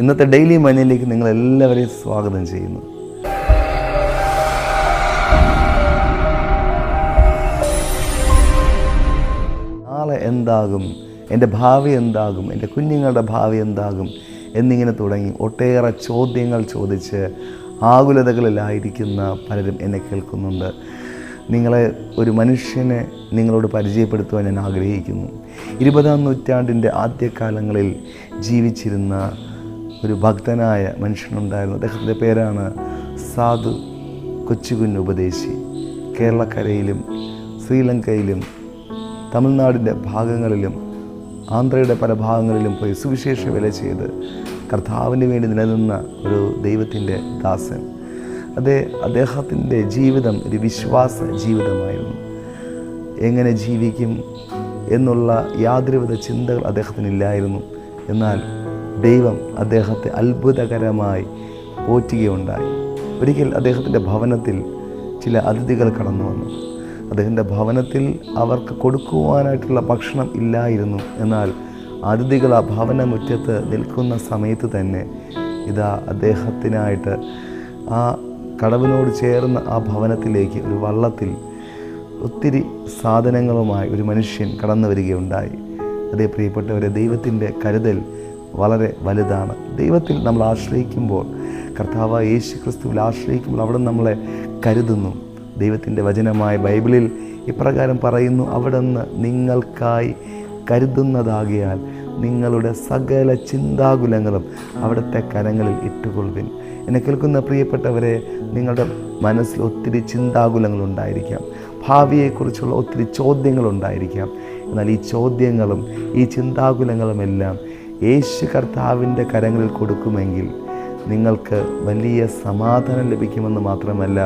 ഇന്നത്തെ ഡെയിലി മഞ്ഞയിലേക്ക് നിങ്ങളെല്ലാവരെയും സ്വാഗതം ചെയ്യുന്നു. നാളെ എന്താകും, എൻ്റെ ഭാവി എന്താകും, എൻ്റെ കുഞ്ഞുങ്ങളുടെ ഭാവി എന്താകും എന്നിങ്ങനെ തുടങ്ങി ഒട്ടേറെ ചോദ്യങ്ങൾ ചോദിച്ച് ആകുലതകളിലായിരിക്കുന്ന പലരും എന്നെ കേൾക്കുന്നുണ്ട്. നിങ്ങളെ ഒരു മനുഷ്യനെ നിങ്ങളോട് പരിചയപ്പെടുത്തുവാൻ ഞാൻ ആഗ്രഹിക്കുന്നു. 20-ാം നൂറ്റാണ്ടിൻ്റെ ആദ്യകാലങ്ങളിൽ ജീവിച്ചിരുന്ന ഒരു ഭക്തനായ മനുഷ്യനുണ്ടായിരുന്നു. അദ്ദേഹത്തിൻ്റെ പേരാണ് സാധു കൊച്ചുകുഞ്ഞ് ഉപദേശി. കേരളക്കരയിലും ശ്രീലങ്കയിലും തമിഴ്നാടിൻ്റെ ഭാഗങ്ങളിലും ആന്ധ്രയുടെ പല ഭാഗങ്ങളിലും പോയി സുവിശേഷ വേല ചെയ്ത് കർത്താവിന് വേണ്ടി നിലനിന്ന ഒരു ദൈവത്തിൻ്റെ ദാസൻ. അദ്ദേഹത്തിൻ്റെ ജീവിതം ഒരു വിശ്വാസ ജീവിതമായിരുന്നു. എങ്ങനെ ജീവിക്കും എന്നുള്ള യാതൊരുവിധ ചിന്തകൾ അദ്ദേഹത്തിനില്ലായിരുന്നു. എന്നാൽ ദൈവം അദ്ദേഹത്തെ അത്ഭുതകരമായി പോറ്റുകയുണ്ടായി. ഒരിക്കൽ അദ്ദേഹത്തിൻ്റെ ഭവനത്തിൽ ചില അതിഥികൾ കടന്നു വന്നു. അദ്ദേഹത്തിൻ്റെ ഭവനത്തിൽ അവർക്ക് കൊടുക്കുവാനായിട്ടുള്ള ഭക്ഷണം ഇല്ലായിരുന്നു. എന്നാൽ അതിഥികൾ ആ ഭവനമുറ്റത്ത് നിൽക്കുന്ന സമയത്ത് തന്നെ ഇതാ അദ്ദേഹത്തിനായിട്ട് ആ കടവിനോട് ചേർന്ന ആ ഭവനത്തിലേക്ക് ഒരു വള്ളത്തിൽ ഒത്തിരി സാധനങ്ങളുമായി ഒരു മനുഷ്യൻ കടന്നു വരികയുണ്ടായി. അതേ പ്രിയപ്പെട്ടവരെ, ദൈവത്തിൻ്റെ കരുതൽ വളരെ വലുതാണ്. ദൈവത്തിൽ നമ്മൾ ആശ്രയിക്കുമ്പോൾ, കർത്താവായ യേശു ക്രിസ്തുവിൽ ആശ്രയിക്കുമ്പോൾ അവിടെ നമ്മളെ കരുതുന്നു. ദൈവത്തിൻ്റെ വചനമായ ബൈബിളിൽ ഇപ്രകാരം പറയുന്നു: അവിടുന്ന് നിങ്ങൾക്കായി കരുതുന്നതാകിയാൽ നിങ്ങളുടെ സകല ചിന്താകുലങ്ങളും അവിടുത്തെ കരങ്ങളിൽ ഇട്ടുകൊള്ളുവിൻ. എന്നെ കേൾക്കുന്ന പ്രിയപ്പെട്ടവരെ, നിങ്ങളുടെ മനസ്സിൽ ഒത്തിരി ചിന്താകുലങ്ങളുണ്ടായിരിക്കാം, ഭാവിയെക്കുറിച്ചുള്ള ഒത്തിരി ചോദ്യങ്ങളുണ്ടായിരിക്കാം. എന്നാൽ ഈ ചോദ്യങ്ങളും ഈ ചിന്താകുലങ്ങളുമെല്ലാം യേശു കർത്താവിൻ്റെ കരങ്ങളിൽ കൊടുക്കുമെങ്കിൽ നിങ്ങൾക്ക് വലിയ സമാധാനം ലഭിക്കുമെന്ന് മാത്രമല്ല,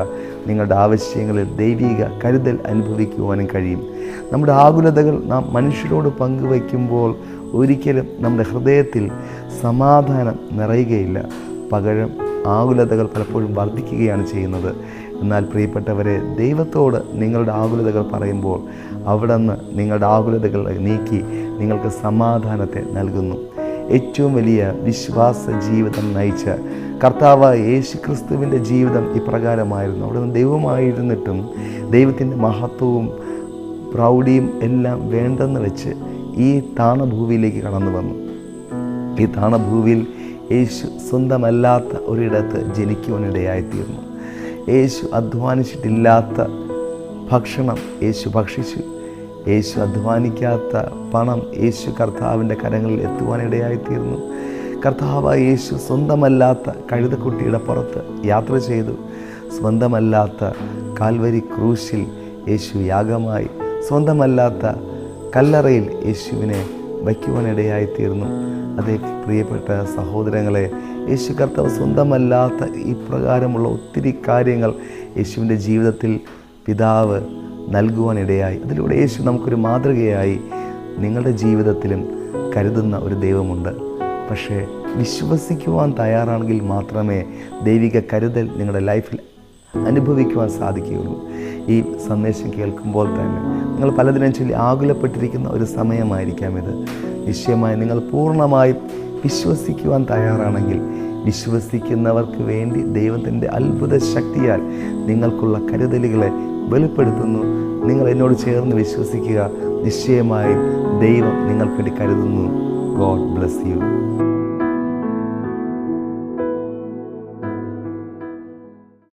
നിങ്ങളുടെ ആവശ്യങ്ങളിൽ ദൈവിക കരുതൽ അനുഭവിക്കുവാനും കഴിയും. നമ്മുടെ ആകുലതകൾ നാം മനുഷ്യരോട് പങ്കുവയ്ക്കുമ്പോൾ ഒരിക്കലും നമ്മുടെ ഹൃദയത്തിൽ സമാധാനം നിറയുകയില്ല. പകരം ആകുലതകൾ പലപ്പോഴും വർദ്ധിക്കുകയാണ് ചെയ്യുന്നത്. എന്നാൽ പ്രിയപ്പെട്ടവരെ, ദൈവത്തോട് നിങ്ങളുടെ ആകുലതകൾ പറയുമ്പോൾ അവിടുന്ന് നിങ്ങളുടെ ആകുലതകൾ നീക്കി നിങ്ങൾക്ക് സമാധാനത്തെ നൽകുന്നു. ഏറ്റവും വലിയ വിശ്വാസ ജീവിതം നയിച്ച കർത്താവായ യേശു ക്രിസ്തുവിൻ്റെ ജീവിതം ഇപ്രകാരമായിരുന്നു. അവിടുന്ന് ദൈവമായിരുന്നിട്ടും ദൈവത്തിൻ്റെ മഹത്വവും പ്രൗഢിയും എല്ലാം വേണ്ടെന്ന് വെച്ച് ഈ താണഭൂമിയിലേക്ക് കടന്നു വന്നു. ഈ താണഭൂമിയിൽ യേശു സ്വന്തമല്ലാത്ത ഒരിടത്ത് ജനിക്കുവാനിടയായിത്തീർന്നു. യേശു അധ്വാനിച്ചിട്ടില്ലാത്ത ഭക്ഷണം യേശു ഭക്ഷിച്ചു. യേശു അധ്വാനിക്കാത്ത പണം യേശു കർത്താവിൻ്റെ കരങ്ങളിൽ എത്തുവാനിടയായിത്തീർന്നു. കർത്താവായ യേശു സ്വന്തമല്ലാത്ത കഴുതക്കുട്ടിയുടെ പുറത്ത് യാത്ര ചെയ്തു. സ്വന്തമല്ലാത്ത കാൽവരി ക്രൂശിൽ യേശു യാഗമായി. സ്വന്തമല്ലാത്ത കല്ലറയിൽ യേശുവിനെ വയ്ക്കുവാനിടയായിത്തീർന്നു. അതേ പ്രിയപ്പെട്ട സഹോദരങ്ങളെ, യേശു കർത്താവ് സ്വന്തമല്ലാത്ത ഇപ്രകാരമുള്ള ഒത്തിരി കാര്യങ്ങൾ യേശുവിൻ്റെ ജീവിതത്തിൽ പിതാവ് നൽകുവാനിടയായി. അതിലൂടെ യേശു നമുക്കൊരു മാതൃകയായി. നിങ്ങളുടെ ജീവിതത്തിലും കരുതുന്ന ഒരു ദൈവമുണ്ട്. പക്ഷേ വിശ്വസിക്കുവാൻ തയ്യാറാണെങ്കിൽ മാത്രമേ ദൈവിക കരുതൽ നിങ്ങളുടെ ലൈഫിൽ അനുഭവിക്കുവാൻ സാധിക്കുകയുള്ളൂ. ഈ സന്ദേശം കേൾക്കുമ്പോൾ തന്നെ നിങ്ങൾ പലതിനും ചൊല്ലി ആകുലപ്പെട്ടിരിക്കുന്ന ഒരു സമയമായിരിക്കാം ഇത്. നിശ്ചയമായി നിങ്ങൾ പൂർണ്ണമായും വിശ്വസിക്കുവാൻ തയ്യാറാണെങ്കിൽ, വിശ്വസിക്കുന്നവർക്ക് വേണ്ടി ദൈവത്തിൻ്റെ അത്ഭുത ശക്തിയാൽ നിങ്ങൾക്കുള്ള കരുതലുകളെ വെളിപ്പെടുത്തുന്നു. നിങ്ങൾ എന്നോട് ചേർന്ന് വിശ്വസിക്കുക. നിശ്ചയമായും ദൈവം നിങ്ങൾക്ക് വേണ്ടി കരുതുന്നു. God bless you.